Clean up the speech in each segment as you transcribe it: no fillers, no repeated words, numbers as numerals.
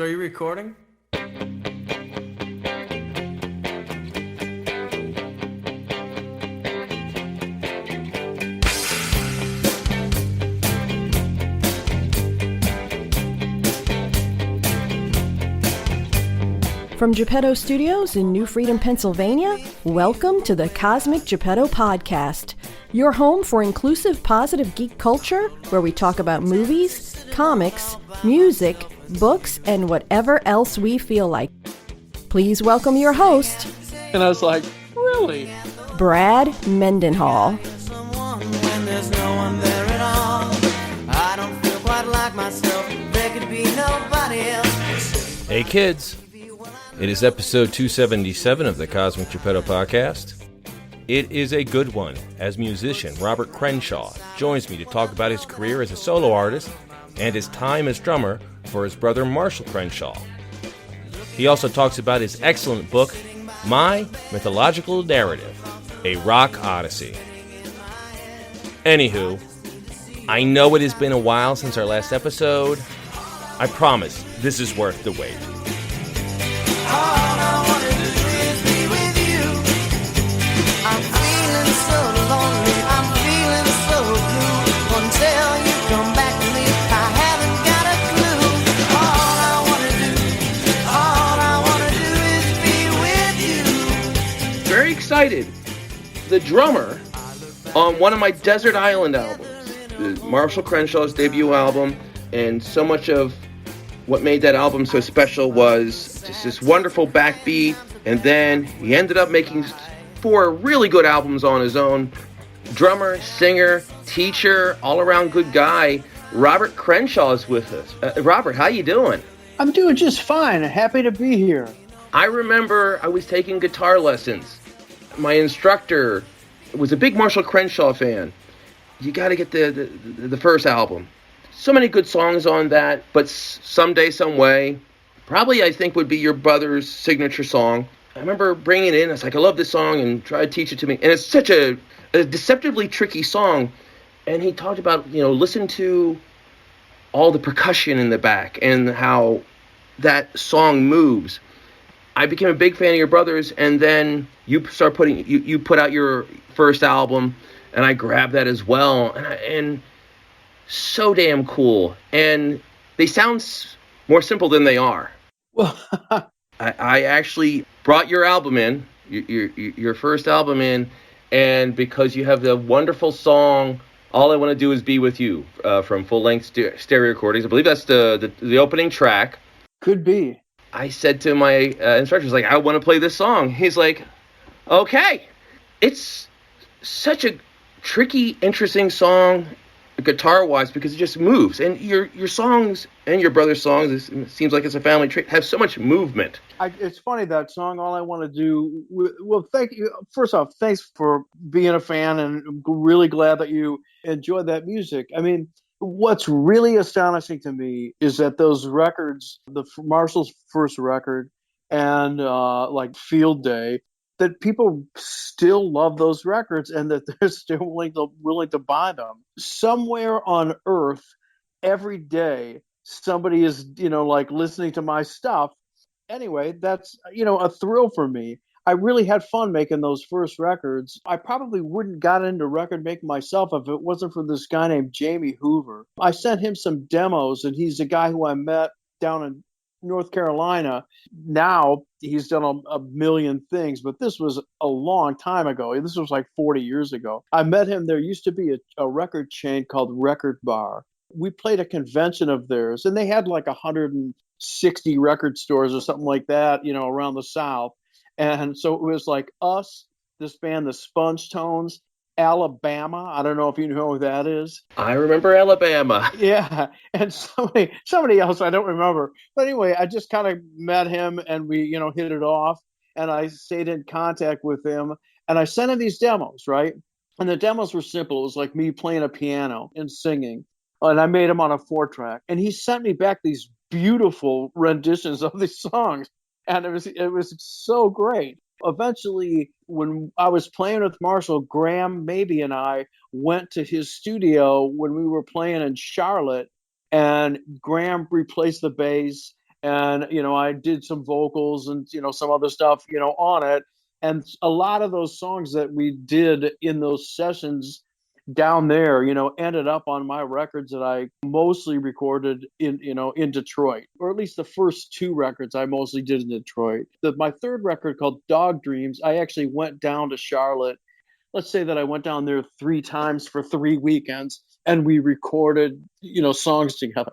Are you recording? From Geppetto Studios in New Freedom, Pennsylvania, welcome to the Cosmic Geppetto Podcast, your home for inclusive, positive geek culture, where we talk about movies, comics, music, books, and whatever else we feel like. Please welcome your host. And I was like, really? Brad Mendenhall. When there's no one there at all, I don't feel quite like myself. There could be nobody else. Hey kids, it is episode 277 of the Cosmic Geppetto Podcast. It is a good one, as musician Robert Crenshaw joins me to talk about his career as a solo artist and his time as drummer for his brother Marshall Crenshaw. He also talks about his excellent book, My Mythological Narrative, A Rock Odyssey. Anywho, I know it has been a while since our last episode. I promise this is worth the wait. All I wanna do is be with you. I'm feeling so lonely, I'm feeling so blue. Until you come back to me, I haven't got a clue. All I wanna do is be with you. Very excited. The drummer on one of my Desert Island albums, Marshall Crenshaw's debut album, and so much of what made that album so special was just this wonderful backbeat, and then he ended up making 4 really good albums on his own. Drummer, singer, teacher, all-around good guy, Robert Crenshaw is with us. Robert, how you doing? I'm doing just fine. Happy to be here. I remember I was taking guitar lessons. My instructor was a big Marshall Crenshaw fan. You got to get the first album. So many good songs on that, but Someday, Some Way, probably I think would be your brother's signature song. I remember bringing it in. I was like, I love this song, and try to teach it to me. And it's such a deceptively tricky song. And he talked about, listen to all the percussion in the back and how that song moves. I became a big fan of your brother's, and then you start you put out your first album, and I grabbed that as well. And so damn cool, and they sound more simple than they are. Well, I actually brought your album in, your first album in, and because you have the wonderful song "All I Want to Do Is Be With You" from Full Length Stereo Recordings. I believe that's the opening track. could be. I said to my instructor, I want to play this song. He's like, okay. It's such a tricky, interesting song, guitar-wise, because it just moves. And your songs and your brother's songs, it seems like it's a family trait, have so much movement. It's funny, that song, All I Want to Do. Well, thank you. First off, thanks for being a fan, and I'm really glad that you enjoyed that music. I mean, what's really astonishing to me is that those records, Marshall's first record and like Field Day, that people still love those records and that they're still willing to buy them. Somewhere on earth, every day, somebody is, listening to my stuff. Anyway, that's, a thrill for me. I really had fun making those first records. I probably wouldn't got into record making myself if it wasn't for this guy named Jamie Hoover. I sent him some demos, and he's a guy who I met down in North Carolina. Now he's done a million things, but this was a long time ago. This was like 40 years ago. I met him. There used to be a record chain called Record Bar. We played a convention of theirs, and they had like 160 record stores or something like that, around the South. And so it was like us, this band, the Sponge Tones, Alabama. I don't know if you know who that is. I remember Alabama. Yeah, and somebody else I don't remember. But anyway, I just kind of met him, and we, hit it off. And I stayed in contact with him, and I sent him these demos, right? And the demos were simple. It was like me playing a piano and singing. And I made them on a 4-track. And he sent me back these beautiful renditions of these songs. And it was so great. Eventually, when I was playing with Marshall, Graham Maybe and I went to his studio when we were playing in Charlotte, and Graham replaced the bass, And, I did some vocals and, some other stuff, on it. And a lot of those songs that we did in those sessions down there, ended up on my records that I mostly recorded in Detroit, or at least the first two records I mostly did in Detroit. My third record, called Dog Dreams, I actually went down to Charlotte. Let's say that I went down there 3 times for 3 weekends, and we recorded, songs together.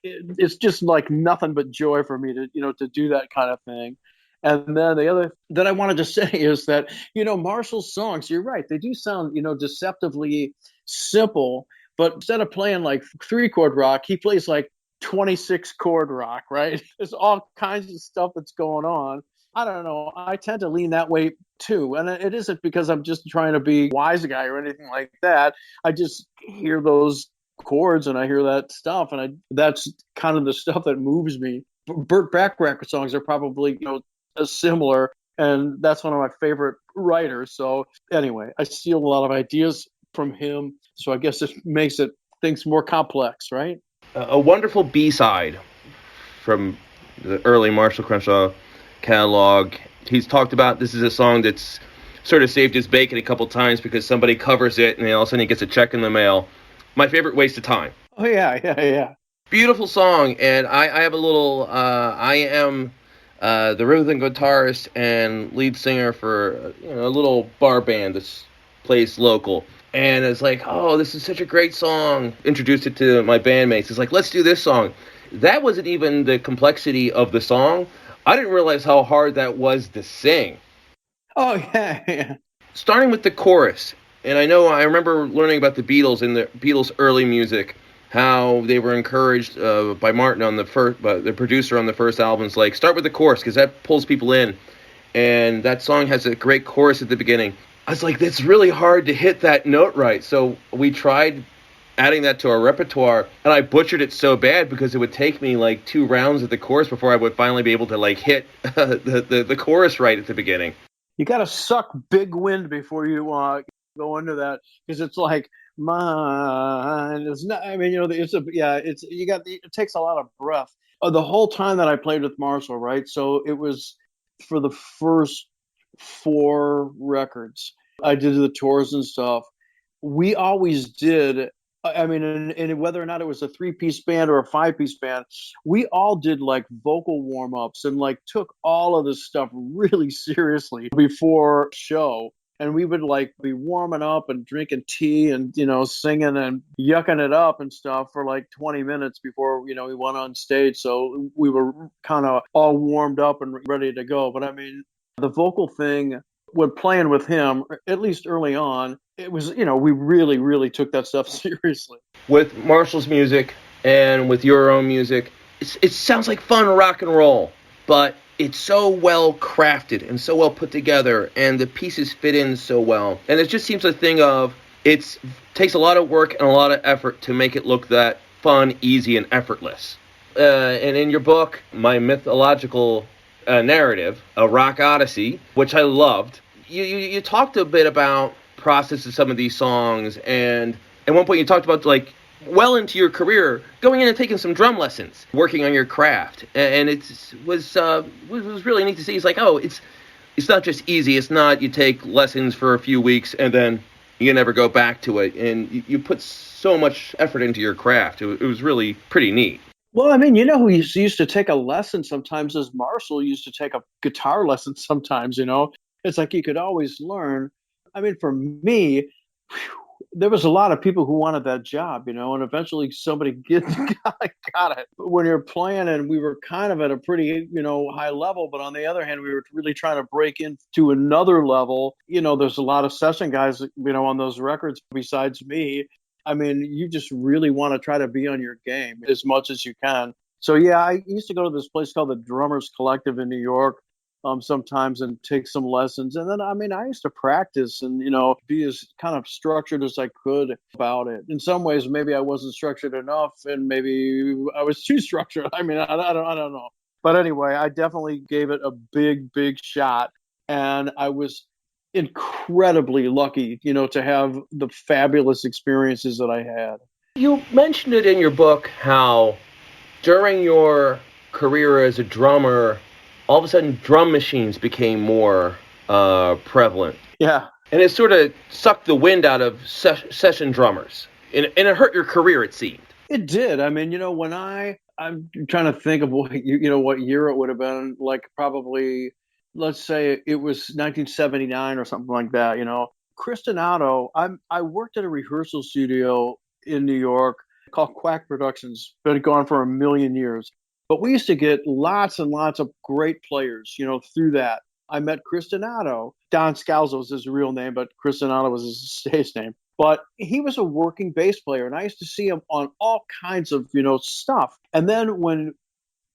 It's just like nothing but joy for me to do that kind of thing. And then the other that I wanted to say is that, Marshall's songs, you're right, they do sound, deceptively simple, but instead of playing like 3-chord rock, he plays like 26-chord rock, right? There's all kinds of stuff that's going on. I don't know. I tend to lean that way too. And it isn't because I'm just trying to be a wise guy or anything like that. I just hear those chords and I hear that stuff, and that's kind of the stuff that moves me. Burt Bacharach songs are probably, similar, and that's one of my favorite writers. So anyway, I steal a lot of ideas from him, so I guess it makes things more complex, right? A wonderful B-side from the early Marshall Crenshaw catalog. He's talked about this is a song that's sort of saved his bacon a couple times because somebody covers it and then all of a sudden he gets a check in the mail. My favorite, Waste of Time. Oh yeah. Beautiful song, and I have a little, I am the rhythm guitarist and lead singer for a little bar band that plays local. And it's like, oh, this is such a great song. Introduced it to my bandmates. It's like, let's do this song. That wasn't even the complexity of the song. I didn't realize how hard that was to sing. Oh, yeah. Starting with the chorus. And I remember learning about the Beatles and the Beatles' early music, how they were encouraged by Martin by the producer on the first albums, like, start with the chorus because that pulls people in. And that song has a great chorus at the beginning. I was like, it's really hard to hit that note right. So we tried adding that to our repertoire, and I butchered it so bad because it would take me like 2 rounds of the chorus before I would finally be able to like hit the chorus right at the beginning. You got to suck big wind before you go into that, because it's like mine. It's not. I mean, it takes a lot of breath. The whole time that I played with Marshall, right? So it was for the first 4 records. I did the tours and stuff. We always did. I mean, and whether or not it was a 3-piece band or a 5-piece band, we all did like vocal warm-ups and like took all of this stuff really seriously before show. And we would like be warming up and drinking tea and, singing and yucking it up and stuff for like 20 minutes before, we went on stage. So we were kind of all warmed up and ready to go. But I mean, the vocal thing, when playing with him, at least early on, it was, we really, really took that stuff seriously. With Marshall's music and with your own music, it sounds like fun rock and roll, but it's so well crafted and so well put together, and the pieces fit in so well. And it just seems a thing of, it takes a lot of work and a lot of effort to make it look that fun, easy, and effortless. And in your book, my mythological narrative, A Rock Odyssey, which I loved, you talked a bit about process of some of these songs, and at one point you talked about, like, well into your career, going in and taking some drum lessons, working on your craft, and it was really neat to see. It's like, oh, it's not just easy. It's not you take lessons for a few weeks and then you never go back to it, and you put so much effort into your craft. It was really pretty neat. Well, I mean, who used to take a lesson sometimes is Marshall used to take a guitar lesson sometimes, It's like you could always learn. I mean, for me, there was a lot of people who wanted that job, and eventually somebody got it. When you're playing, and we were kind of at a pretty, high level, but on the other hand, we were really trying to break into another level. There's a lot of session guys, on those records besides me. I mean, you just really want to try to be on your game as much as you can. So, yeah, I used to go to this place called the Drummers Collective in New York sometimes and take some lessons. And then, I mean, I used to practice and, be as kind of structured as I could about it. In some ways, maybe I wasn't structured enough, and maybe I was too structured. I mean, I don't know. But anyway, I definitely gave it a big, big shot. And I was incredibly lucky, to have the fabulous experiences that I had. You mentioned it in your book how during your career as a drummer, all of a sudden drum machines became more prevalent. Yeah. And it sort of sucked the wind out of session drummers. And it hurt your career, it seemed. It did. I mean, when I'm trying to think of what year it would have been, like probably, let's say it was 1979 or something like that, Chris Donato, I worked at a rehearsal studio in New York called Quack Productions, been gone for a million years. But we used to get lots and lots of great players, through that. I met Chris Donato. Don Scalzo was his real name, but Chris Donato was his stage name. But he was a working bass player, and I used to see him on all kinds of, stuff. And then when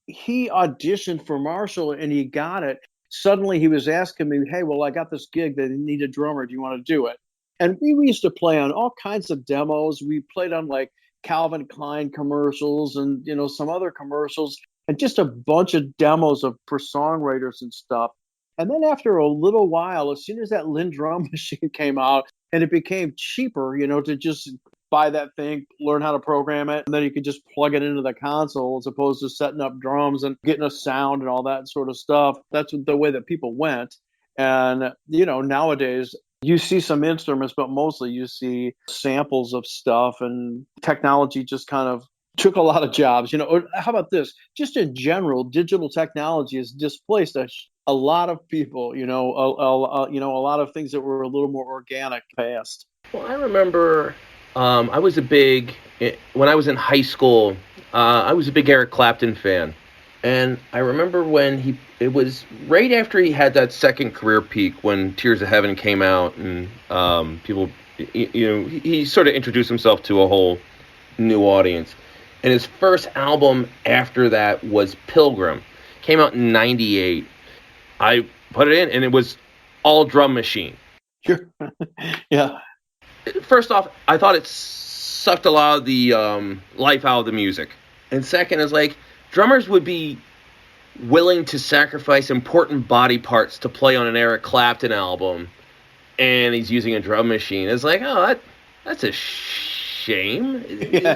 he auditioned for Marshall and he got it, suddenly he was asking me, hey, well, I got this gig. They need a drummer. Do you want to do it? And we used to play on all kinds of demos. We played on like Calvin Klein commercials and, some other commercials and just a bunch of demos for songwriters and stuff. And then after a little while, as soon as that Linn drum machine came out and it became cheaper, to just buy that thing, learn how to program it, and then you could just plug it into the console as opposed to setting up drums and getting a sound and all that sort of stuff. That's the way that people went. And, nowadays you see some instruments, but mostly you see samples of stuff, and technology just kind of took a lot of jobs. How about this? Just in general, digital technology has displaced a lot of people, a lot of things that were a little more organic past. Well, I remember when I was in high school, I was a big Eric Clapton fan. And I remember when it was right after he had that second career peak when Tears of Heaven came out, and people, he sort of introduced himself to a whole new audience. And his first album after that was Pilgrim. Came out in 98. I put it in, and it was all drum machine. Sure. Yeah. First off, I thought it sucked a lot of the life out of the music. And second is like, drummers would be willing to sacrifice important body parts to play on an Eric Clapton album, and he's using a drum machine. It's like, oh, that's a shame. Yeah.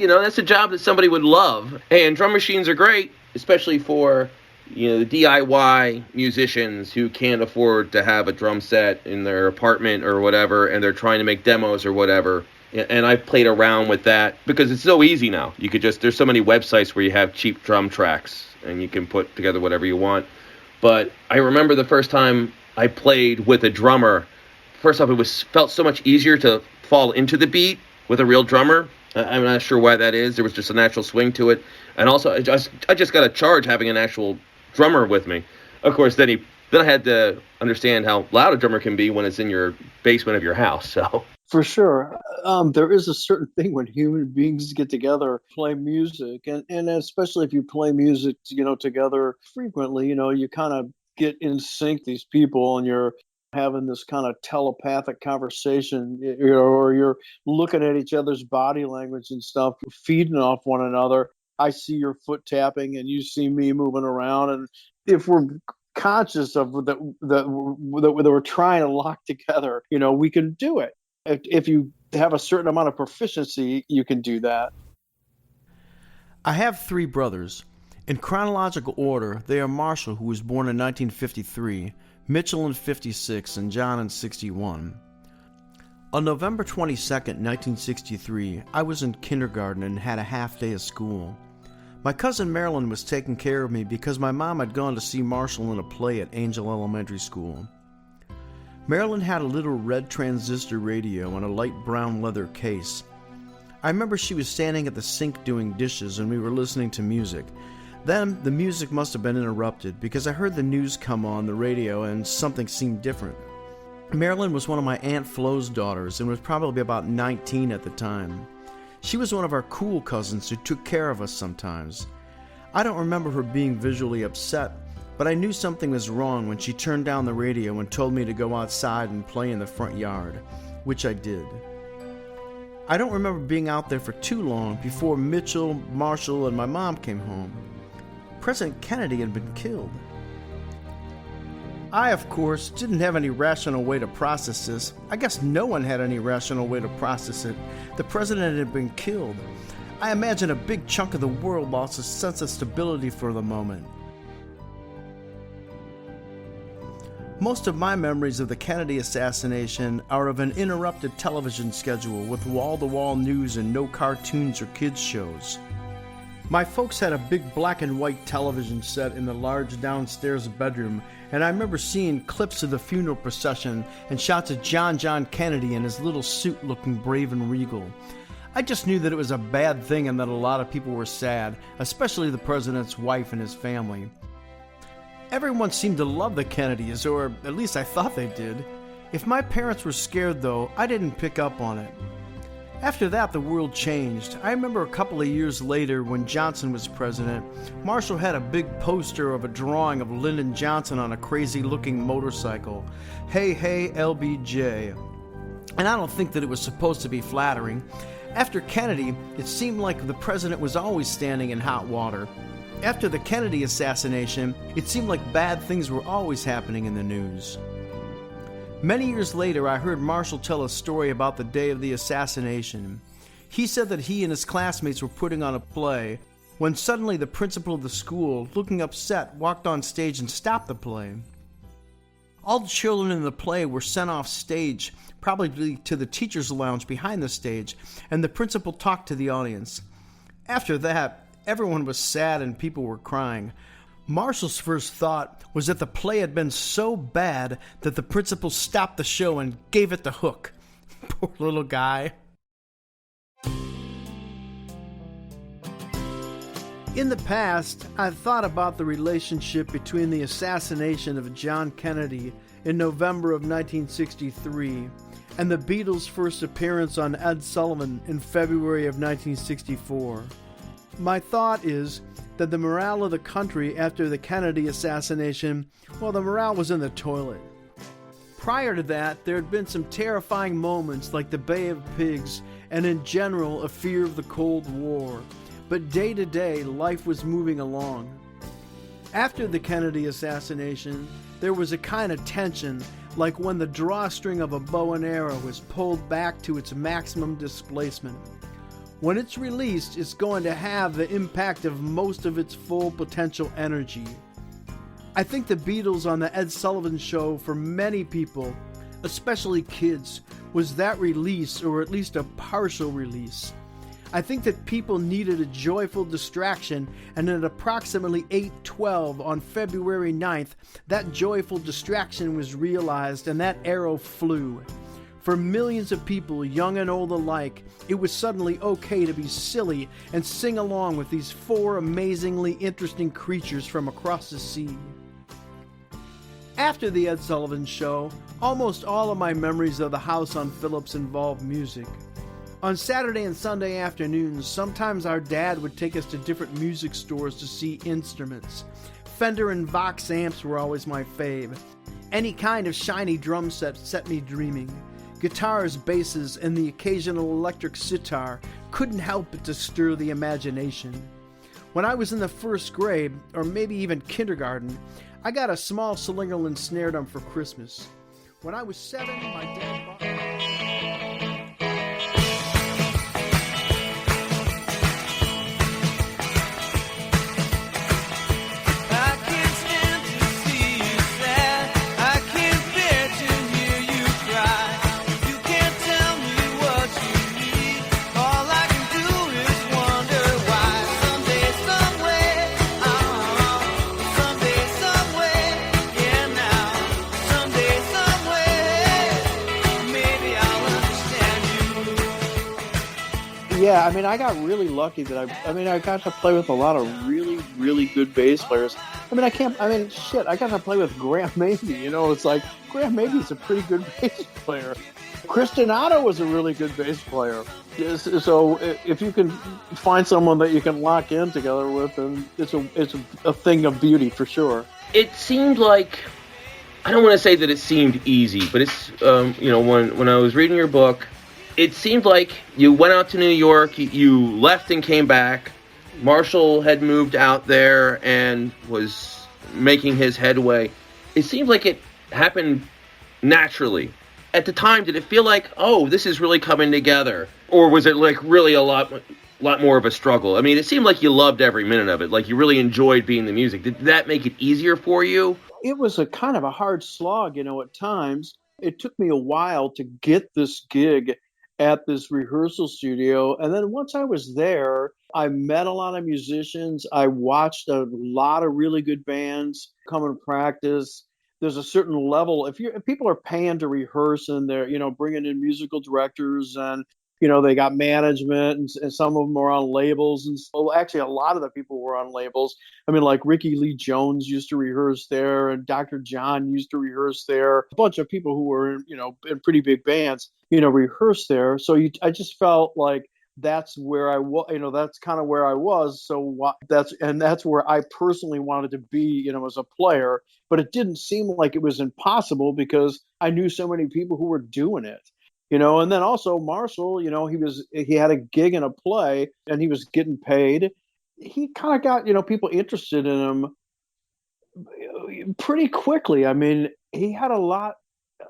That's a job that somebody would love. And drum machines are great, especially for the DIY musicians who can't afford to have a drum set in their apartment or whatever, and they're trying to make demos or whatever. And I've played around with that because it's so easy now. There's so many websites where you have cheap drum tracks and you can put together whatever you want. But I remember the first time I played with a drummer, first off, felt so much easier to fall into the beat with a real drummer. I'm not sure why that is. There was just a natural swing to it. And also, I just got a charge having an actual drummer with me. Of course, then I had to understand how loud a drummer can be when it's in your basement of your house. So for sure, there is a certain thing when human beings get together, play music, and especially if you play music, together frequently, you kind of get in sync these people, and you're having this kind of telepathic conversation, or you're looking at each other's body language and stuff, feeding off one another. I see your foot tapping and you see me moving around. And if we're conscious of that we're trying to lock together, we can do it. If you have a certain amount of proficiency, you can do that. I have three brothers. In chronological order, they are Marshall, who was born in 1953, Mitchell in 56, and John in 61. On November 22nd, 1963, I was in kindergarten and had a half day of school. My cousin Marilyn was taking care of me because my mom had gone to see Marshall in a play at Angel Elementary School. Marilyn had a little red transistor radio and a light brown leather case. I remember she was standing at the sink doing dishes and we were listening to music. Then the music must have been interrupted because I heard the news come on the radio and something seemed different. Marilyn was one of my Aunt Flo's daughters and was probably about 19 at the time. She was one of our cool cousins who took care of us sometimes. I don't remember her being visually upset, but I knew something was wrong when she turned down the radio and told me to go outside and play in the front yard, which I did. I don't remember being out there for too long before Mitchell, Marshall, and my mom came home. President Kennedy had been killed. I, of course, didn't have any rational way to process this. I guess no one had any rational way to process it. The president had been killed. I imagine a big chunk of the world lost a sense of stability for the moment. Most of my memories of the Kennedy assassination are of an interrupted television schedule with wall-to-wall news and no cartoons or kids' shows. My folks had a big black and white television set in the large downstairs bedroom, and I remember seeing clips of the funeral procession and shots of John Kennedy in his little suit looking brave and regal. I just knew that it was a bad thing and that a lot of people were sad, especially the president's wife and his family. Everyone seemed to love the Kennedys, or at least I thought they did. If my parents were scared, though, I didn't pick up on it. After that, the world changed. I remember a couple of years later, when Johnson was president, Marshall had a big poster of a drawing of Lyndon Johnson on a crazy-looking motorcycle. Hey, hey, LBJ. And I don't think that it was supposed to be flattering. After Kennedy, it seemed like the president was always standing in hot water. After the Kennedy assassination, it seemed like bad things were always happening in the news. Many years later, I heard Marshall tell a story about the day of the assassination. He said that he and his classmates were putting on a play when suddenly the principal of the school, looking upset, walked on stage and stopped the play. All the children in the play were sent off stage, probably to the teacher's lounge behind the stage, and the principal talked to the audience. After that, everyone was sad and people were crying. Marshall's first thought was that the play had been so bad that the principal stopped the show and gave it the hook. Poor little guy. In the past, I've thought about the relationship between the assassination of John Kennedy in November of 1963 and the Beatles' first appearance on Ed Sullivan in February of 1964. My thought is that the morale of the country after the Kennedy assassination, well, the morale was in the toilet. Prior to that, there had been some terrifying moments like the Bay of Pigs and in general a fear of the Cold War. But day to day, life was moving along. After the Kennedy assassination, there was a kind of tension, like when the drawstring of a bow and arrow is pulled back to its maximum displacement. When it's released, it's going to have the impact of most of its full potential energy. I think the Beatles on the Ed Sullivan Show, for many people, especially kids, was that release, or at least a partial release. I think that people needed a joyful distraction, and at approximately 8:12 on February 9th, that joyful distraction was realized and that arrow flew. For millions of people, young and old alike, it was suddenly okay to be silly and sing along with these four amazingly interesting creatures from across the sea. After the Ed Sullivan Show, almost all of my memories of the house on Phillips involved music. On Saturday and Sunday afternoons, sometimes our dad would take us to different music stores to see instruments. Fender and Vox amps were always my fave. Any kind of shiny drum set me dreaming. Guitars, basses, and the occasional electric sitar couldn't help but to stir the imagination. When I was in the first grade, or maybe even kindergarten, I got a small Slingerland snare drum for Christmas. When I was 7, my dad bought... Yeah, I mean, I got really lucky that I got to play with a lot of really, really good bass players. I got to play with Graham Mabey. It's like, Graham Mabey's a pretty good bass player. Chris Donato was a really good bass player. So if you can find someone that you can lock in together with, then it's a thing of beauty for sure. It seemed like, I don't want to say that it seemed easy, but it's, when I was reading your book, it seemed like you went out to New York, you left and came back. Marshall had moved out there and was making his headway. It seemed like it happened naturally. At the time, did it feel like, oh, this is really coming together? Or was it like really a lot a lot more of a struggle? I mean, it seemed like you loved every minute of it, like you really enjoyed being the music. Did that make it easier for you? It was a kind of a hard slog, at times. It took me a while to get this gig at this rehearsal studio. And then once I was there, I met a lot of musicians. I watched a lot of really good bands come and practice. There's a certain level. If people are paying to rehearse and they're, bringing in musical directors and they got management and some of them are on labels. And so actually, a lot of the people were on labels. I mean, like Ricky Lee Jones used to rehearse there and Dr. John used to rehearse there. A bunch of people who were, in pretty big bands, rehearsed there. So I just felt like that's where I was, that's kind of where I was. So that's where I personally wanted to be, as a player. But it didn't seem like it was impossible because I knew so many people who were doing it. And then also Marshall, he had a gig in a play and he was getting paid. He kind of got, people interested in him pretty quickly. I mean, he had a lot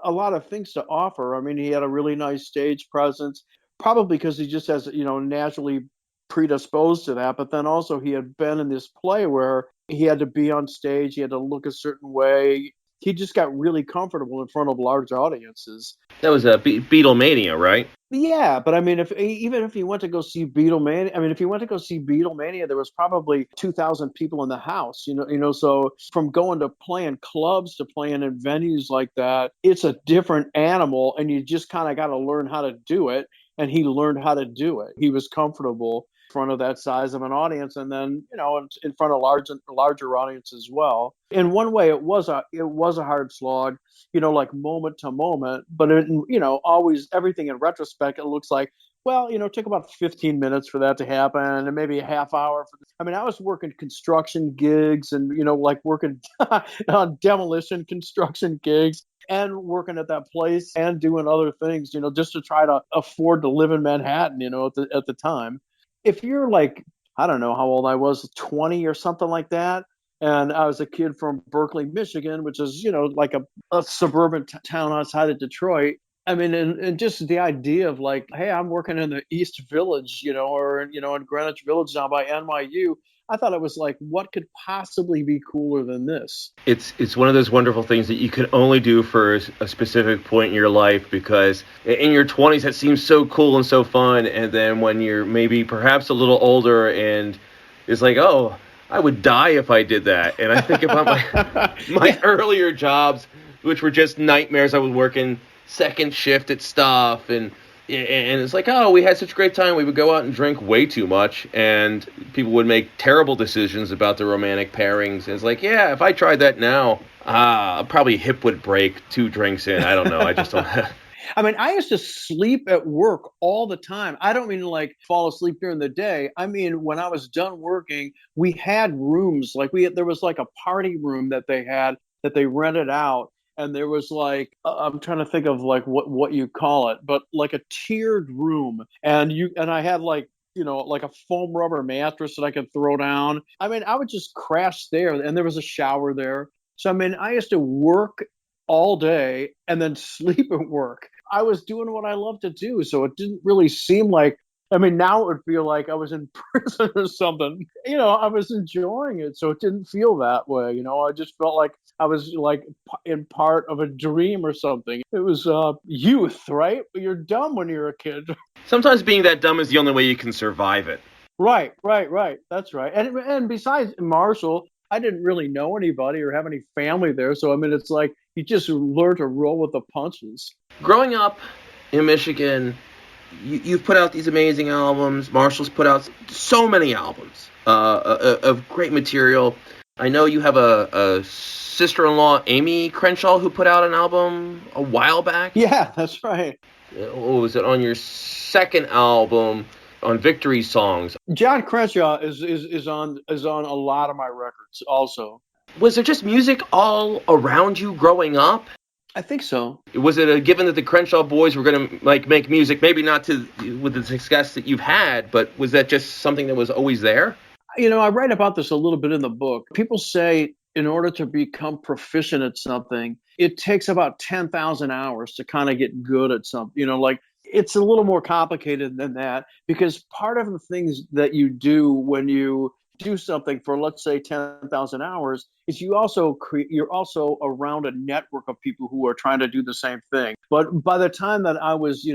of things to offer. I mean, he had a really nice stage presence, probably because he just has, naturally predisposed to that. But then also he had been in this play where he had to be on stage. He had to look a certain way. He just got really comfortable in front of large audiences. That was a Beatlemania, right? Yeah, but I mean, even if you went to go see Beatlemania, there was probably 2,000 people in the house. So from going to playing clubs to playing in venues like that, it's a different animal, and you just kind of got to learn how to do it. And he learned how to do it. He was comfortable in front of that size of an audience, and then in front of larger audience as well. In one way, it was a hard slog, like moment to moment. But always everything in retrospect, it looks like, well, it took about 15 minutes for that to happen, and maybe a half hour. I mean, I was working construction gigs, and like working on demolition construction gigs, and working at that place and doing other things, just to try to afford to live in Manhattan, at the time. If you're like, I don't know how old I was, 20 or something like that, and I was a kid from Berkeley, Michigan, which is, like a suburban town outside of Detroit. I mean, and just the idea of like, hey, I'm working in the East Village, or, in Greenwich Village now by NYU. I thought it was like, what could possibly be cooler than this? It's one of those wonderful things that you can only do for a specific point in your life, because in your 20s that seems so cool and so fun, and then when you're maybe perhaps a little older and it's like, oh, I would die if I did that. And I think about my earlier jobs, which were just nightmares. I was working second shift at stuff, and it's like, oh, we had such a great time. We would go out and drink way too much, and people would make terrible decisions about the romantic pairings. And it's like, yeah, if I tried that now, probably hip would break 2 drinks in. I don't know. I just don't. I mean, I used to sleep at work all the time. I don't mean like fall asleep during the day. I mean, when I was done working, we had rooms. Like there was like a party room that they rented out. And there was like, I'm trying to think of like what you call it, but like a tiered room. And I had like, like a foam rubber mattress that I could throw down. I mean, I would just crash there, and there was a shower there. So, I mean, I used to work all day and then sleep at work. I was doing what I love to do. So it didn't really seem like, I mean, now it would feel like I was in prison or something. I was enjoying it. So it didn't feel that way. I just felt like I was like in part of a dream or something. It was youth, right? You're dumb when you're a kid. Sometimes being that dumb is the only way you can survive it. Right. That's right. And besides Marshall, I didn't really know anybody or have any family there. So, I mean, it's like you just learn to roll with the punches. Growing up in Michigan, you've put out these amazing albums. Marshall's put out so many albums of great material. I know you have a sister-in-law, Amy Crenshaw, who put out an album a while back. Yeah, that's right. What was it, on your second album, on Victory Songs? John Crenshaw is on a lot of my records also. Was there just music all around you growing up? I think so. Was it a given that the Crenshaw boys were going to like make music, maybe not with the success that you've had, but was that just something that was always there? I write about this a little bit in the book. People say in order to become proficient at something, it takes about 10,000 hours to kind of get good at something. Like it's a little more complicated than that, because part of the things that you do when you do something for, let's say, 10,000 hours is you're also around a network of people who are trying to do the same thing. But by the time that I was,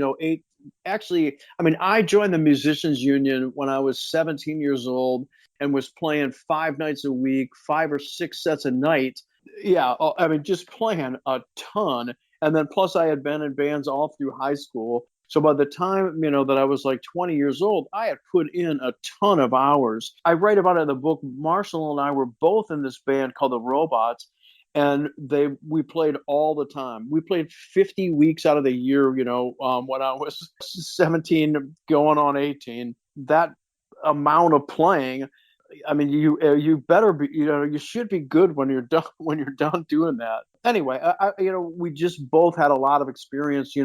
actually, I mean, I joined the Musicians Union when I was 17 years old and was playing 5 nights a week, 5 or 6 sets a night. Yeah, I mean, just playing a ton. And then plus I had been in bands all through high school. So by the time, that I was like 20 years old, I had put in a ton of hours. I write about it in the book. Marshall and I were both in this band called the Robots, and we played all the time. We played 50 weeks out of the year, when I was 17 going on 18. That amount of playing, I mean, you better be, you should be good when you're done doing that. Anyway, we just both had a lot of experience,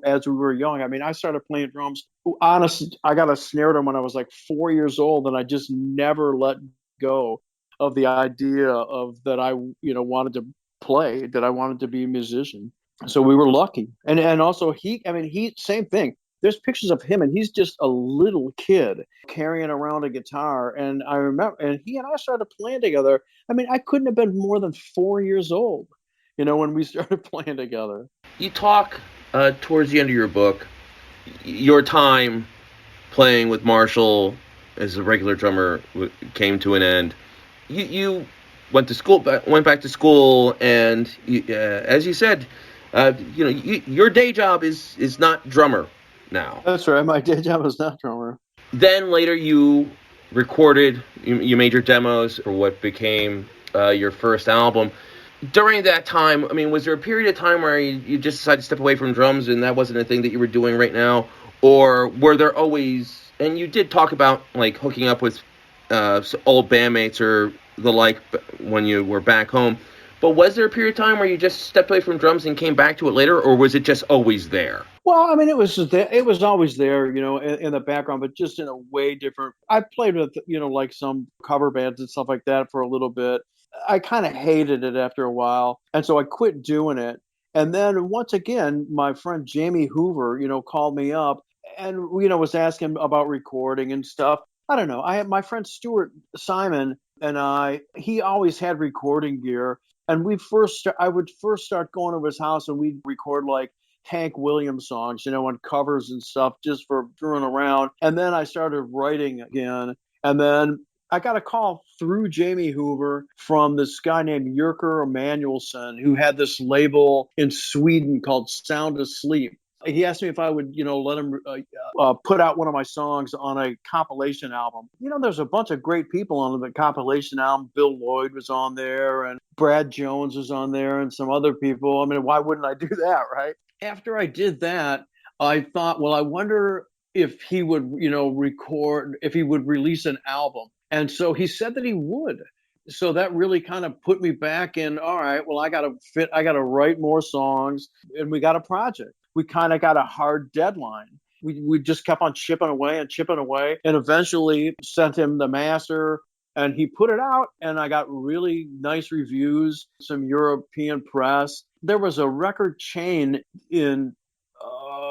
as we were young. I mean, I started playing drums. Honestly, I got a snare drum when I was like 4 years old, and I just never let go of the idea of that I, wanted to play, that I wanted to be a musician. So we were lucky. And also he, same thing. There's pictures of him, and he's just a little kid carrying around a guitar. And I remember, and he and I started playing together. I mean, I couldn't have been more than 4 years old, when we started playing together. You talk towards the end of your book, your time playing with Marshall as a regular drummer came to an end. You went back to school, and as you said, your day job is not drummer now. That's right. My day job is not drummer. Then later you recorded, you made your demos for what became your first album. During that time, I mean, was there a period of time where you just decided to step away from drums and that wasn't a thing that you were doing right now? Or were there always, and you did talk about like hooking up with old bandmates or the like when you were back home, but was there a period of time where you just stepped away from drums and came back to it later, or was it just always there? Well, I mean, it was always there, in the background, but just in a way different. I played with, like some cover bands and stuff like that for a little bit. I kind of hated it after a while, and so I quit doing it. And then once again, my friend Jamie Hoover, called me up and, was asking about recording and stuff. I don't know. I had my friend Stuart Simon and he always had recording gear. And I would first start going to his house and we'd record like Hank Williams songs, and covers and stuff just for screwing around. And then I started writing again. And then I got a call through Jamie Hoover from this guy named Jurker Emanuelsson, who had this label in Sweden called Sound Asleep. He asked me if I would, let him put out one of my songs on a compilation album. There's a bunch of great people on the compilation album. Bill Lloyd was on there, and Brad Jones was on there, and some other people. I mean, why wouldn't I do that, right? After I did that, I thought, well, I wonder if he would, if he would release an album. And so he said that he would. So that really kind of put me back in, all right, well, I got to write more songs, and we got a project. We kind of got a hard deadline. We just kept on chipping away, and eventually sent him the master, and he put it out, and I got really nice reviews, some European press. There was a record chain in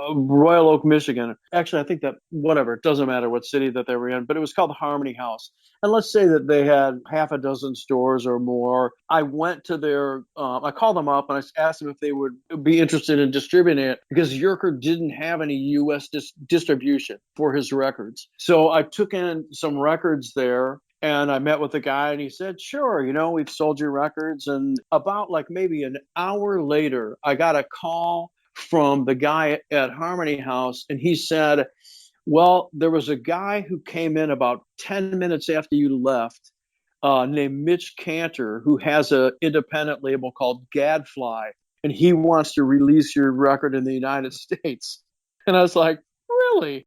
Royal Oak, Michigan. Actually, I think that, whatever, it doesn't matter what city that they were in, but it was called Harmony House. And let's say that they had half a dozen stores or more. I went to I called them up and I asked them if they would be interested in distributing it, because Jurker didn't have any U.S. distribution for his records. So I took in some records there. And I met with the guy and he said, sure, we've sold your records. And about like maybe an hour later, I got a call from the guy at Harmony House, and he said, well, there was a guy who came in about 10 minutes after you left, named Mitch Cantor, who has an independent label called Gadfly, and he wants to release your record in the United States. And I was like, really?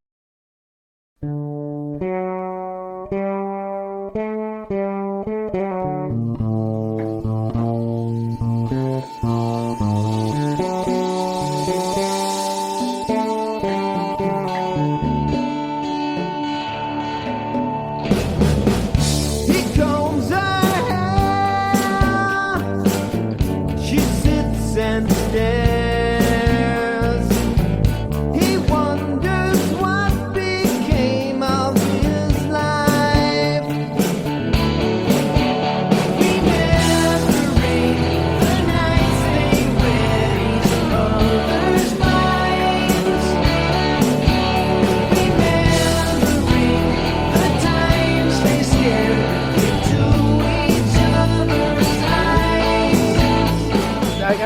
He wants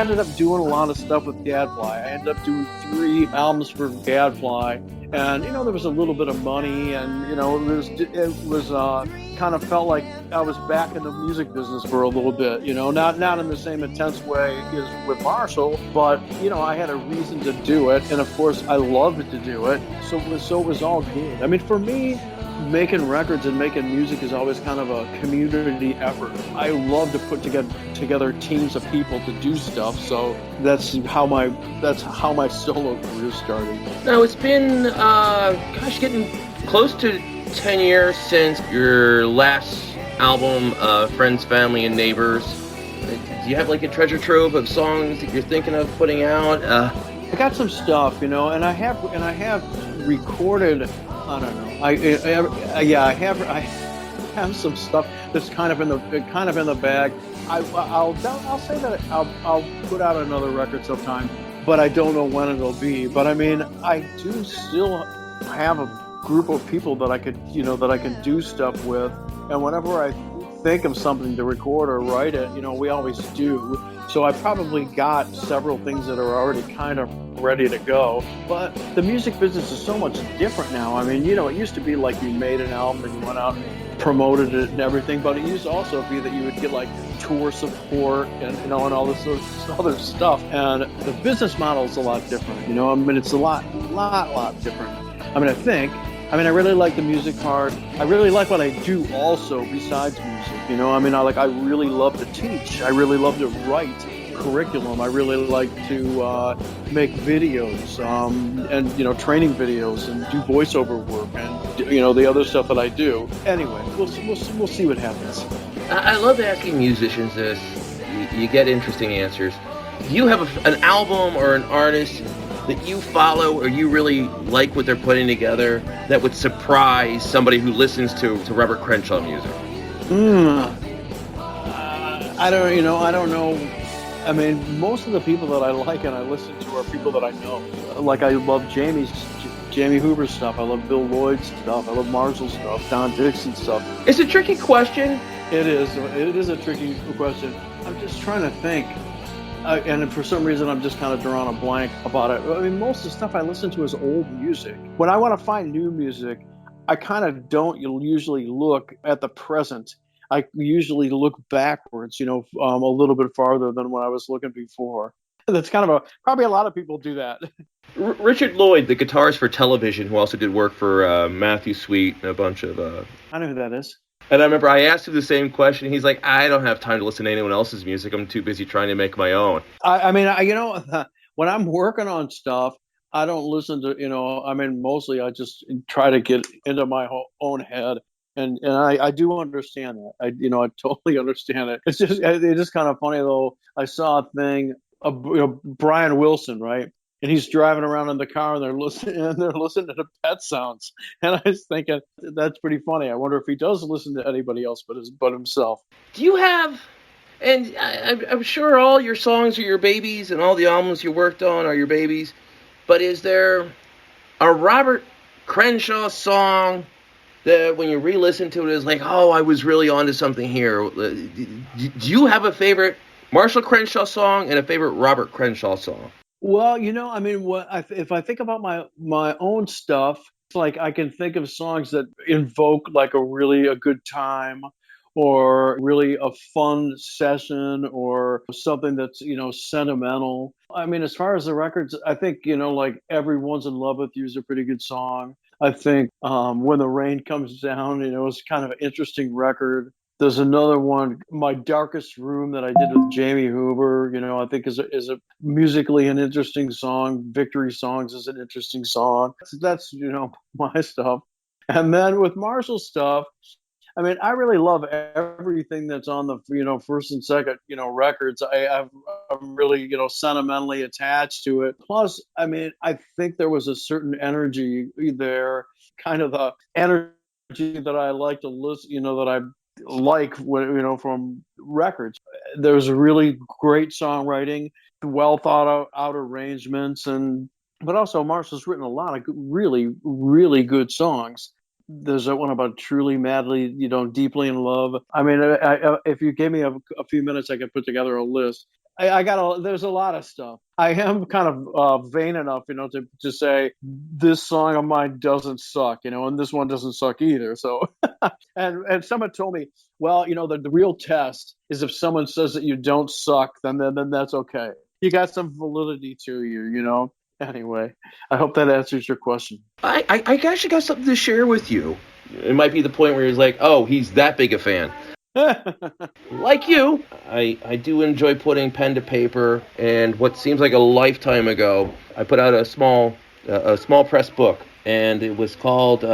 ended up doing a lot of stuff with Gadfly. I ended up doing 3 albums for Gadfly, and there was a little bit of money, and it was kind of felt like I was back in the music business for a little bit. Not in the same intense way as with Marshall, but I had a reason to do it, and of course I loved to do it. So it was all good. I mean, for me, making records and making music is always kind of a community effort. I love to put together teams of people to do stuff. So that's how my solo career started. Now it's been getting close to 10 years since your last album, Friends, Family, and Neighbors. Do you have like a treasure trove of songs that you're thinking of putting out? I got some stuff, and I have recorded. I don't know. I have some stuff that's kind of in the bag. I'll say that I'll put out another record sometime, but I don't know when it'll be. But I mean, I do still have a group of people that I can do stuff with, and whenever I think of something to record or write it, we always do. So I probably got several things that are already kind of ready to go. But the music business is so much different now. I mean, it used to be like you made an album and you went out and promoted it and everything, but it used to also be that you would get like tour support and all this sort of other stuff. And the business model is a lot different. I mean, it's a lot different. I mean, I really like the music part. I really like what I do also besides music. I mean, I really love to teach. I really love to write curriculum. I really like to make videos and training videos and do voiceover work and the other stuff that I do. Anyway, we'll see what happens. I love asking musicians this. You get interesting answers. Do you have an album or an artist that you follow or you really like what they're putting together that would surprise somebody who listens to Robert Crenshaw music? I don't know. I mean, most of the people that I like and I listen to are people that I know. Like, I love Jamie Hoover's stuff. I love Bill Lloyd's stuff. I love Marshall's stuff, Don Dixon's stuff. It's a tricky question. It is. It is a tricky question. I'm just trying to think. And for some reason, I'm just kind of drawing a blank about it. I mean, most of the stuff I listen to is old music. When I want to find new music, I kind of don't usually look at the present. I usually look backwards, a little bit farther than when I was looking before. That's kind of probably a lot of people do that. Richard Lloyd, the guitarist for television, who also did work for Matthew Sweet and a bunch of... I know who that is. And I remember I asked him the same question. He's like, I don't have time to listen to anyone else's music. I'm too busy trying to make my own. I mean, when I'm working on stuff, I don't listen to, mostly I just try to get into my own head. And I do understand that. I totally understand it. It's just kind of funny, though. I saw a thing, Brian Wilson, right? And he's driving around in the car, and they're listening to Pet Sounds. And I was thinking, that's pretty funny. I wonder if he does listen to anybody else but himself. Do you have, and I'm sure all your songs are your babies, and all the albums you worked on are your babies, but is there a Robert Crenshaw song that when you re-listen to it is like, oh, I was really onto something here? Do you have a favorite Marshall Crenshaw song and a favorite Robert Crenshaw song? Well, if I think about my own stuff, it's like I can think of songs that invoke like a good time or really a fun session or something that's, sentimental. I mean, as far as the records, I think, like Everyone's in Love with You is a pretty good song. I think When the Rain Comes Down, is kind of an interesting record. There's another one, My Darkest Room, that I did with Jamie Hoover, I think is a musically an interesting song. Victory Songs is an interesting song. That's my stuff. And then with Marshall's stuff, I mean, I really love everything that's on the, first and second, records. I'm really, sentimentally attached to it. Plus, I mean, I think there was a certain energy there, kind of the energy that I like to listen, that I like, from records. There's really great songwriting, well thought out arrangements, but also Marshall's written a lot of really, really good songs. There's that one about Truly, Madly, Deeply in Love. I mean, if you gave me a few minutes, I could put together a list. there's a lot of stuff. I am kind of vain enough, to say this song of mine doesn't suck, and this one doesn't suck either. So, and someone told me, well, the real test is if someone says that you don't suck, then that's okay. You got some validity to you. Anyway, I hope that answers your question. I actually got something to share with you. It might be the point where he's like, oh, he's that big a fan. Like you, I do enjoy putting pen to paper, and what seems like a lifetime ago, I put out a small press book, and it was called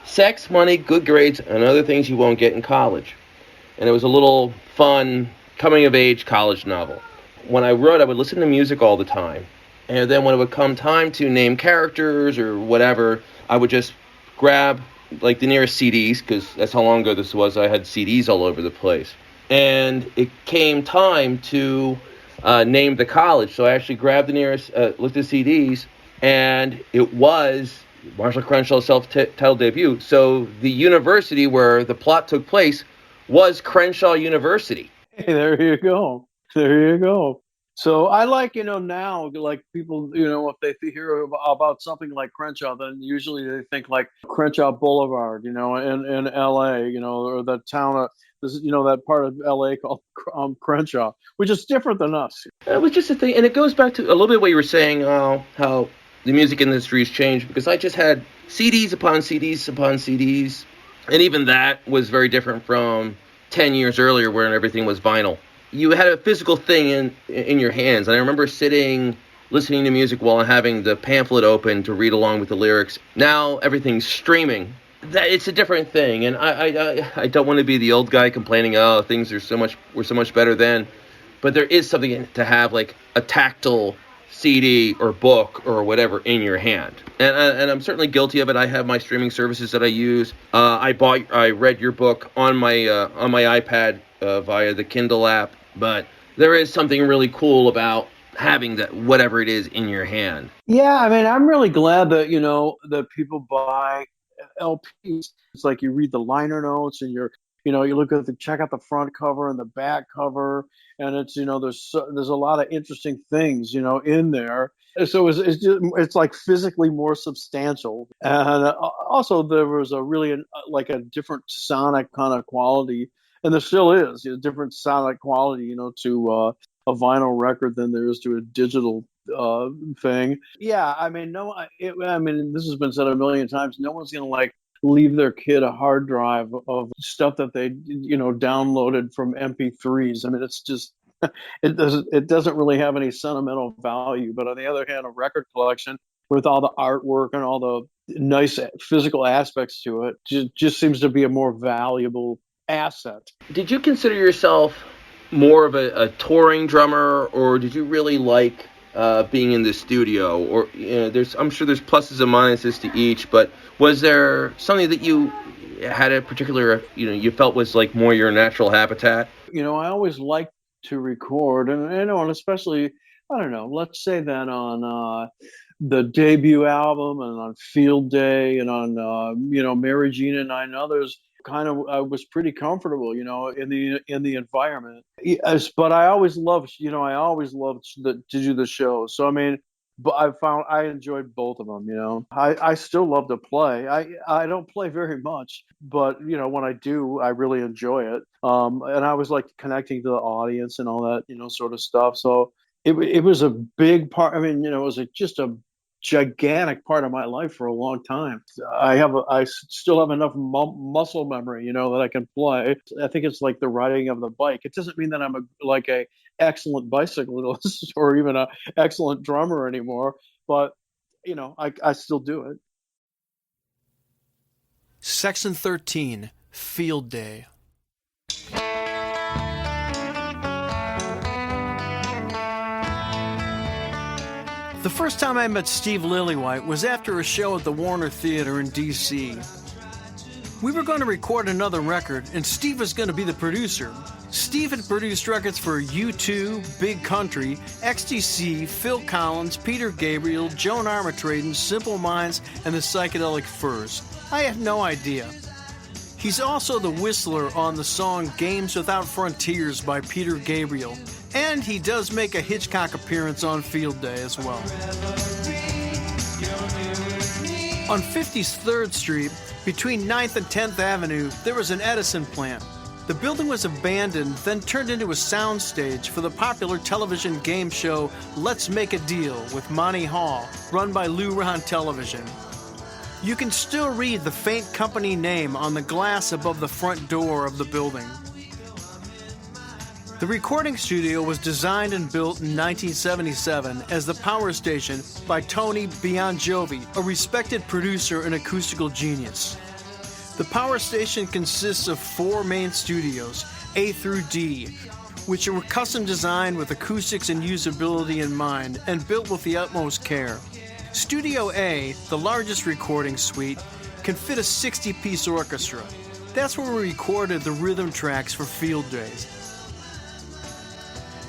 Sex, Money, Good Grades, and Other Things You Won't Get in College. And it was a little fun coming-of-age college novel. When I wrote, I would listen to music all the time, and then when it would come time to name characters or whatever, I would just grab like the nearest CDs, because that's how long ago this was. I had CDs all over the place. And it came time to name the college. So I actually grabbed the nearest, looked at CDs, and it was Marshall Crenshaw's self-titled debut. So the university where the plot took place was Crenshaw University. Hey, there you go. There you go. So I like, now, like people, if they hear about something like Crenshaw, then usually they think like Crenshaw Boulevard, in LA, or the town of, that part of LA called Crenshaw, which is different than us. It was just a thing. And it goes back to a little bit what you were saying, how the music industry has changed, because I just had CDs upon CDs upon CDs. And even that was very different from 10 years earlier when everything was vinyl. You had a physical thing in your hands. And I remember listening to music while having the pamphlet open to read along with the lyrics. Now everything's streaming. It's a different thing. And I don't want to be the old guy complaining, oh, things were so much better then. But there is something to have like a tactile CD or book or whatever in your hand. And I'm certainly guilty of it. I have my streaming services that I use. I read your book on my iPad via the Kindle app. But there is something really cool about having that, whatever it is, in your hand. Yeah, I mean, I'm really glad that, that people buy LPs. It's like you read the liner notes and you check out the front cover and the back cover. And it's, there's a lot of interesting things, in there. So it's like physically more substantial. And also there was a different sonic kind of quality. And there still is a different sonic quality, to a vinyl record than there is to a digital thing. Yeah, I mean, this has been said a million times. No one's going to leave their kid a hard drive of stuff that they, downloaded from MP3s. I mean, it's just it doesn't really have any sentimental value. But on the other hand, a record collection with all the artwork and all the nice physical aspects to it just seems to be a more valuable asset. Did you consider yourself more of a touring drummer, or did you really like being in the studio? Or I'm sure there's pluses and minuses to each, but was there something that you had a particular you felt was like more your natural habitat? I always liked to record, and especially, I don't know, let's say that on the debut album and on Field Day and on Mary Jean and Nine Others, I was pretty comfortable, in the environment. Yes, but I always loved to do the shows. So I mean, but I found I enjoyed both of them. I still love to play. I don't play very much, but when I do, I really enjoy it. And I was like connecting to the audience and all that, sort of stuff. So it was a big part. I mean, it was just a gigantic part of my life for a long time. I still have enough muscle memory, that I can play. I think it's like the riding of the bike. It doesn't mean that I'm a excellent bicyclist or even an excellent drummer anymore, but I still do it. Section 13, Field Day. The first time I met Steve Lillywhite was after a show at the Warner Theater in D.C. We were going to record another record, and Steve was going to be the producer. Steve had produced records for U2, Big Country, XTC, Phil Collins, Peter Gabriel, Joan Armatrading, Simple Minds, and the Psychedelic Furs. I had no idea. He's also the whistler on the song Games Without Frontiers by Peter Gabriel, and he does make a Hitchcock appearance on Field Day as well. On 53rd Street, between 9th and 10th Avenue, there was an Edison plant. The building was abandoned, then turned into a soundstage for the popular television game show Let's Make a Deal with Monty Hall, run by Lou Ron Television. You can still read the faint company name on the glass above the front door of the building. The recording studio was designed and built in 1977 as the Power Station by Tony Bionjovi, a respected producer and acoustical genius. The Power Station consists of 4 main studios, A through D, which were custom designed with acoustics and usability in mind and built with the utmost care. Studio A, the largest recording suite, can fit a 60-piece orchestra. That's where we recorded the rhythm tracks for Field Days.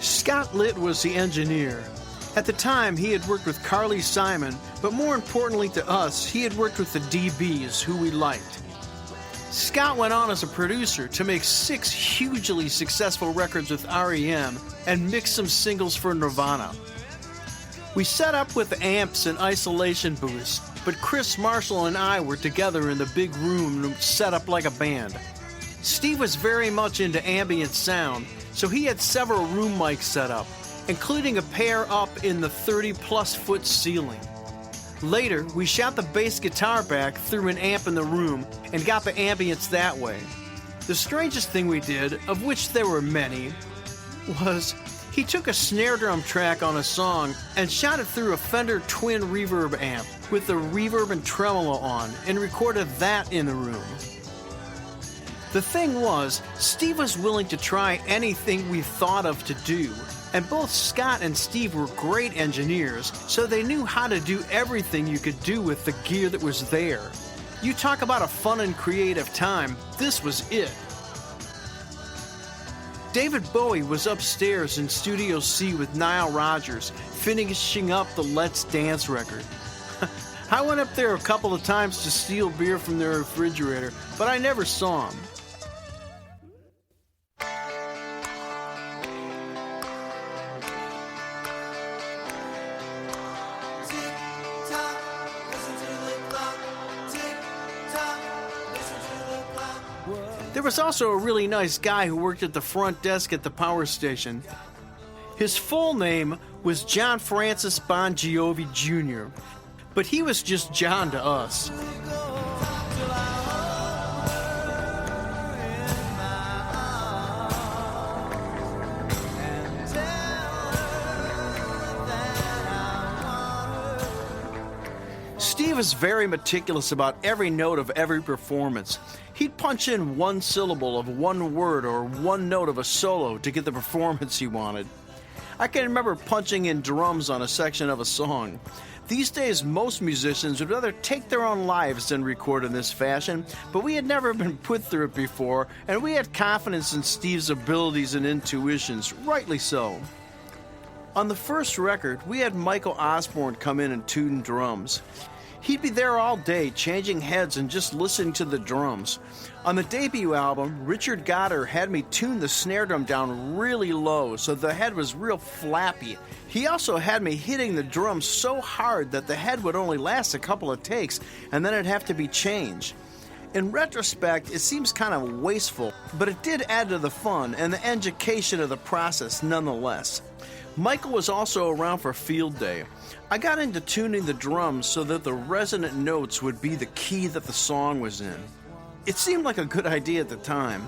Scott Litt was the engineer. At the time, he had worked with Carly Simon, but more importantly to us, he had worked with the DBs, who we liked. Scott went on as a producer to make 6 hugely successful records with REM and mix some singles for Nirvana. We set up with amps and isolation booths, but Chris, Marshall, and I were together in the big room set up like a band. Steve was very much into ambient sound, so he had several room mics set up, including a pair up in the 30-plus foot ceiling. Later, we shot the bass guitar back through an amp in the room and got the ambience that way. The strangest thing we did, of which there were many, was he took a snare drum track on a song and shot it through a Fender twin reverb amp with the reverb and tremolo on and recorded that in the room. The thing was, Steve was willing to try anything we thought of to do, and both Scott and Steve were great engineers, so they knew how to do everything you could do with the gear that was there. You talk about a fun and creative time, this was it. David Bowie was upstairs in Studio C with Nile Rodgers, finishing up the Let's Dance record. I went up there a couple of times to steal beer from their refrigerator, but I never saw him. There was also a really nice guy who worked at the front desk at the power station. His full name was John Francis Bon Jovi Jr., but he was just John to us. Steve was very meticulous about every note of every performance. He'd punch in one syllable of one word or one note of a solo to get the performance he wanted. I can remember punching in drums on a section of a song. These days, most musicians would rather take their own lives than record in this fashion, but we had never been put through it before, and we had confidence in Steve's abilities and intuitions, rightly so. On the first record, we had Michael Osborne come in and tune drums. He'd be there all day, changing heads and just listening to the drums. On the debut album, Richard Goddard had me tune the snare drum down really low so the head was real flappy. He also had me hitting the drums so hard that the head would only last a couple of takes and then it'd have to be changed. In retrospect, it seems kind of wasteful, but it did add to the fun and the education of the process nonetheless. Michael was also around for Field Day. I got into tuning the drums so that the resonant notes would be the key that the song was in. It seemed like a good idea at the time.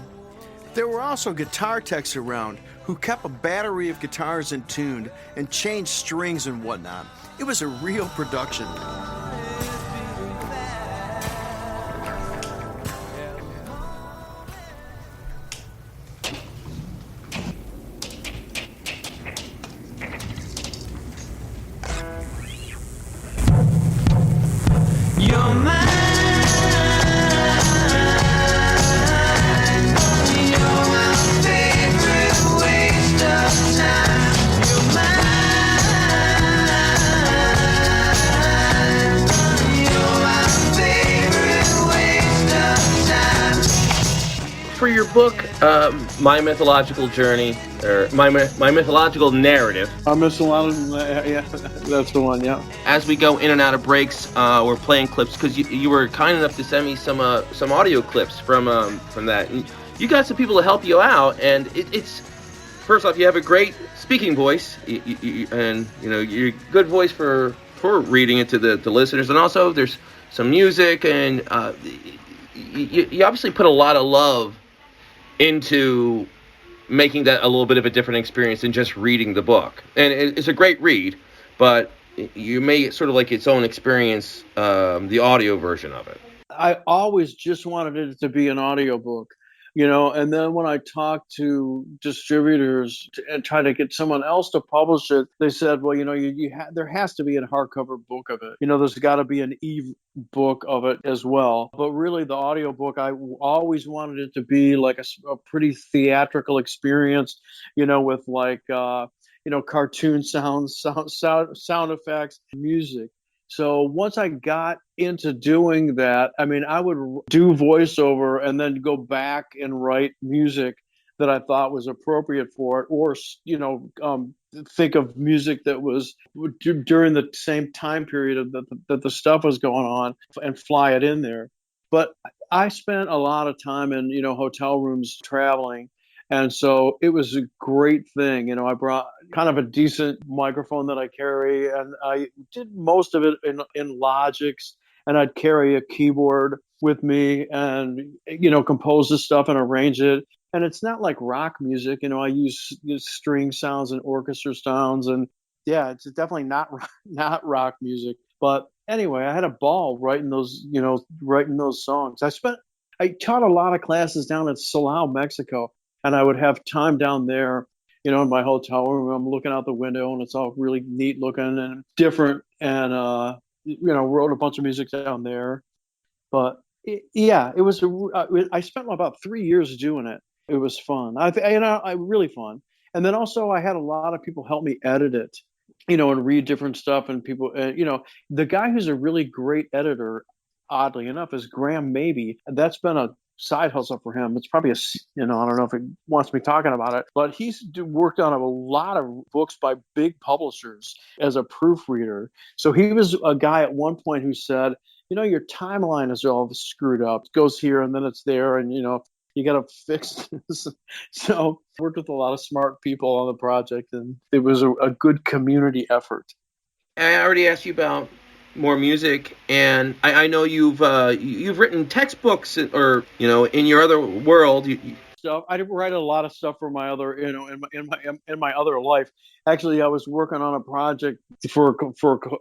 There were also guitar techs around who kept a battery of guitars in tuned and changed strings and whatnot. It was a real production. book, My Mythological Journey, or my Mythological Narrative. I miss a lot of yeah, that's the one, yeah. As we go in and out of breaks, we're playing clips because you were kind enough to send me some audio clips from that. And you got some people to help you out, and it's first off, you have a great speaking voice, and you're a good voice for reading it to the listeners, and also there's some music, and you obviously put a lot of love into making that a little bit of a different experience than just reading the book. And it's a great read, but you make it sort of like its own experience, the audio version of it. I always just wanted it to be an audiobook, and then when I talked to distributors and tried to get someone else to publish it, they said, well, there has to be a hardcover book of it. There's got to be an e-book of it as well. But really, the audiobook, I always wanted it to be like a pretty theatrical experience, with like, cartoon sounds, sound effects, music. So once I got into doing that, I would do voiceover and then go back and write music that I thought was appropriate for it, or think of music that was during the same time period that the stuff was going on and fly it in there. But I spent a lot of time in hotel rooms traveling. And so it was a great thing. I brought kind of a decent microphone that I carry, and I did most of it in Logic's, and I'd carry a keyboard with me and, compose the stuff and arrange it. And it's not like rock music. I use string sounds and orchestra sounds. And yeah, it's definitely not rock music. But anyway, I had a ball writing those songs. I taught a lot of classes down in Silao, Mexico. And I would have time down there, in my hotel room. I'm looking out the window, and it's all really neat looking and different. And, wrote a bunch of music down there. But, it was, I spent about 3 years doing it. It was fun. Really fun. And then also I had a lot of people help me edit it, and read different stuff. And people, the guy who's a really great editor, oddly enough, is Graham Mabey. That's been a side hustle for him. It's probably I don't know if he wants me talking about it, but he's worked on a lot of books by big publishers as a proofreader. So he was a guy at one point who said, your timeline is all screwed up. It goes here and then it's there, and you got to fix this. So I worked with a lot of smart people on the project, and it was a good community effort. I already asked you about more music, and I know you've written textbooks, or in your other world. Stuff. I write a lot of stuff for my other, in my other life. Actually, I was working on a project for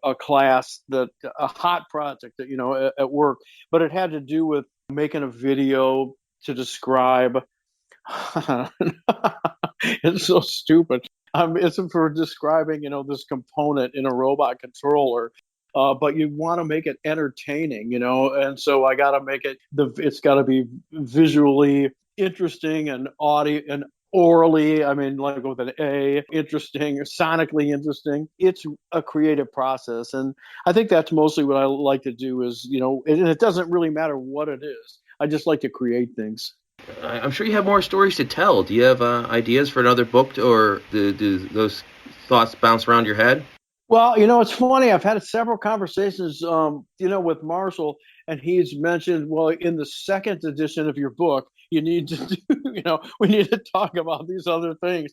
a class, a hot project that at work, but it had to do with making a video to describe. It's so stupid. It's for describing this component in a robot controller. But you want to make it entertaining, and so I got to make it. It's got to be visually interesting and audio and orally. Like with an A, interesting, sonically interesting. It's a creative process, and I think that's mostly what I like to do. Is and it doesn't really matter what it is. I just like to create things. I'm sure you have more stories to tell. Do you have ideas for another book, or do those thoughts bounce around your head? Well, it's funny. I've had several conversations, with Marshall, and he's mentioned, well, in the second edition of your book, you need to do, we need to talk about these other things.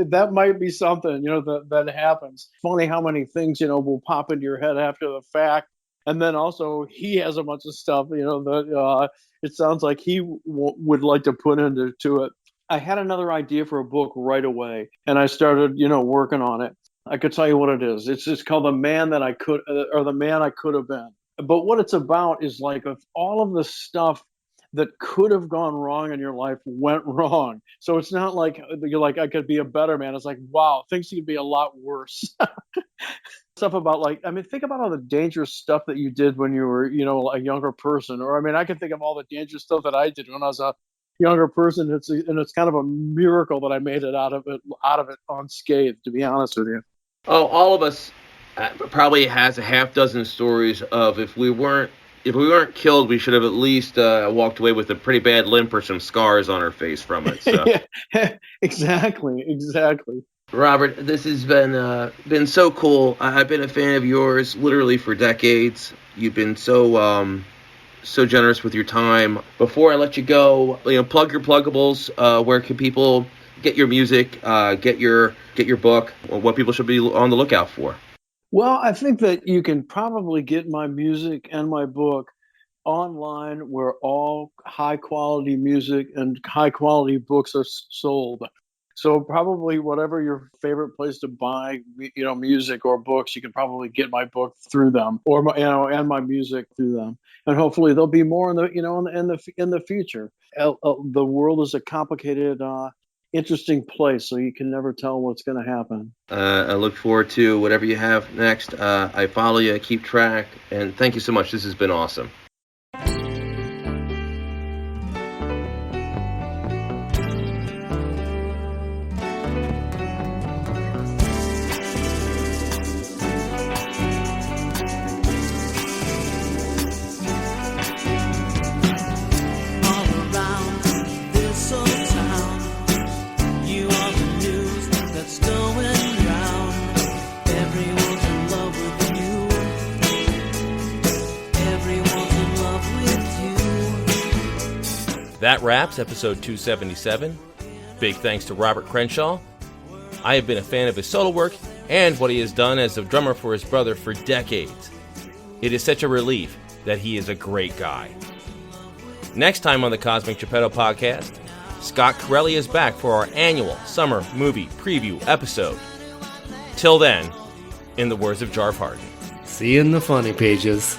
That might be something, that happens. Funny how many things, will pop into your head after the fact. And then also he has a bunch of stuff, that it sounds like he would like to put into it. I had another idea for a book right away, and I started, working on it. I could tell you what it is. It's called The Man That I Could, or The Man I Could Have Been. But what it's about is like if all of the stuff that could have gone wrong in your life went wrong. So it's not like you're like, I could be a better man. It's like, wow, things could be a lot worse. Stuff about think about all the dangerous stuff that you did when you were, a younger person. Or, I can think of all the dangerous stuff that I did when I was a younger person. It's kind of a miracle that I made it out of it unscathed, to be honest with you. Oh, all of us probably has a half dozen stories of if we weren't if we weren't killed, we should have at least walked away with a pretty bad limp or some scars on our face from it. So. Yeah, exactly. Robert, this has been so cool. I've been a fan of yours literally for decades. You've been so generous with your time. Before I let you go, plug your pluggables. Where can people get your music, get your book, or what people should be on the lookout for? Well, I think that you can probably get my music and my book online where all high-quality music and high-quality books are sold. So probably whatever your favorite place to buy, music or books, you can probably get my book through them, or and my music through them. And hopefully there'll be more in the future. The world is a complicated, interesting place, so you can never tell what's going to happen. I look forward to whatever you have next. I follow you, I keep track, and thank you so much. This has been awesome. That wraps episode 277. Big thanks to Robert Crenshaw. I have been a fan of his solo work and what he has done as a drummer for his brother for decades. It is such a relief that he is a great guy. Next time on the Cosmic Geppetto podcast, Scott Corelli is back for our annual summer movie preview episode. Till then, in the words of Jarve Hardin, see you in the funny pages.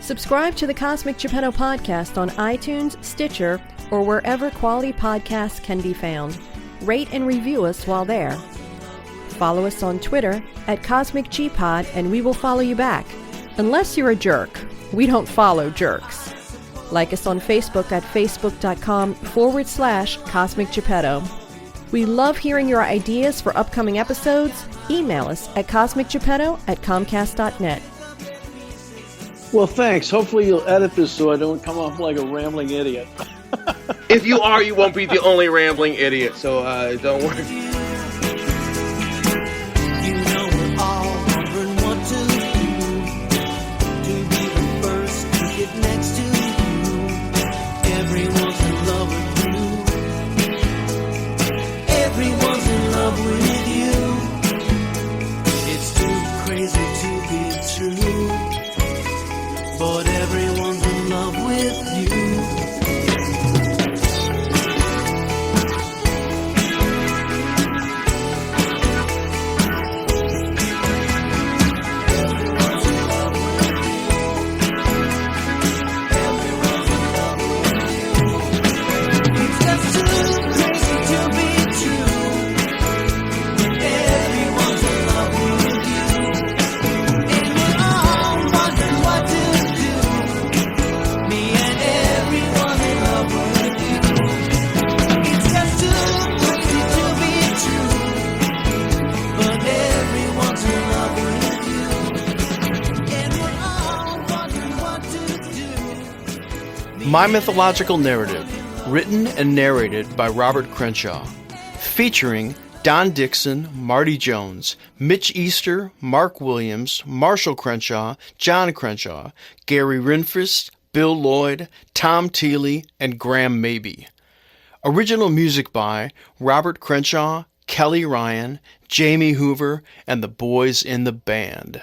Subscribe to the Cosmic Geppetto podcast on iTunes, Stitcher, or wherever quality podcasts can be found. Rate and review us while there. Follow us on Twitter at CosmicGPod, and we will follow you back. Unless you're a jerk. We don't follow jerks. Like us on Facebook at facebook.com/Cosmic Geppetto. We love hearing your ideas for upcoming episodes. Email us at cosmicgeppetto@comcast.net. Well, thanks. Hopefully you'll edit this so I don't come off like a rambling idiot. If you are, you won't be the only rambling idiot, so don't worry. We're all wondering what to be the first to get next to you. Everyone's in love with you. Everyone's in love with you. It's too crazy to be true, but everyone's in love with you. My Mythological Narrative, written and narrated by Robert Crenshaw, featuring Don Dixon, Marty Jones, Mitch Easter, Mark Williams, Marshall Crenshaw, John Crenshaw, Gary Rinfist, Bill Lloyd, Tom Teely, and Graham Mabey. Original music by Robert Crenshaw, Kelly Ryan, Jamie Hoover, and the boys in the band.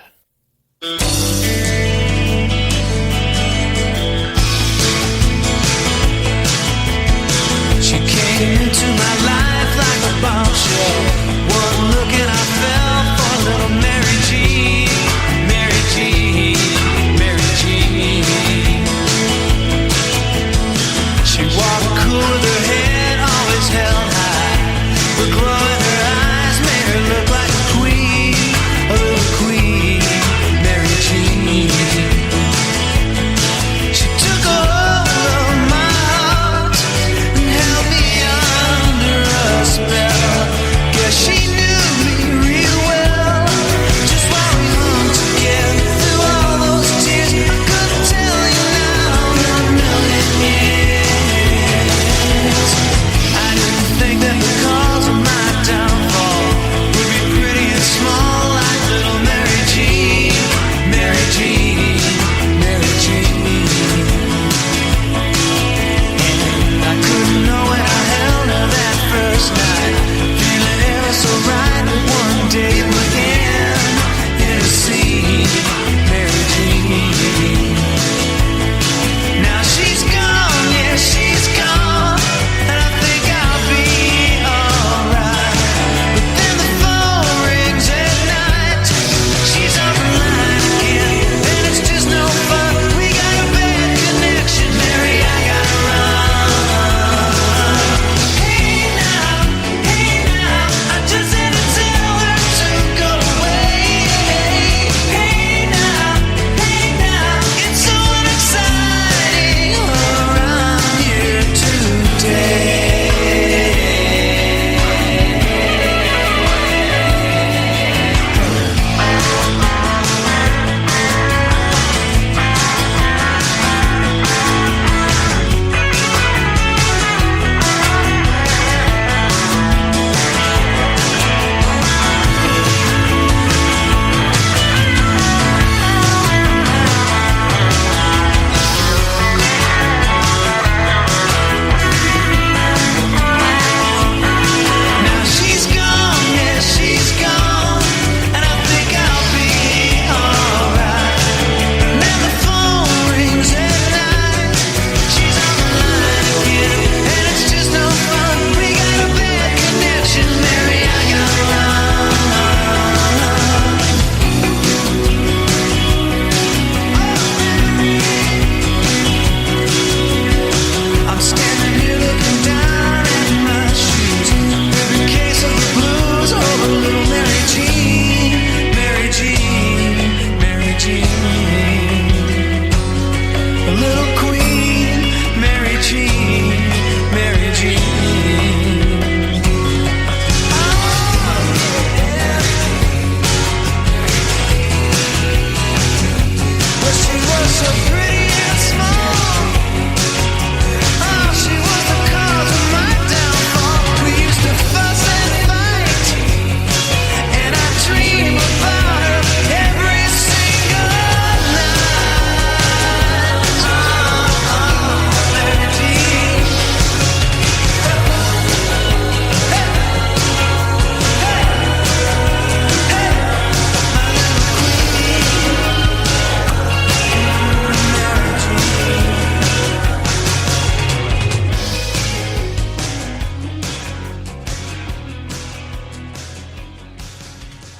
She came into my life like a bombshell. One look and I fell for little Mary G. Mary G. Mary G. She walked cool with her head always held high. The glow in her eyes made her look like a queen. A little queen. Mary G. She took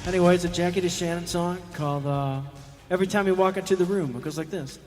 Anyway, it's a Jackie DeShannon song called Every Time You Walk Into the Room. It goes like this.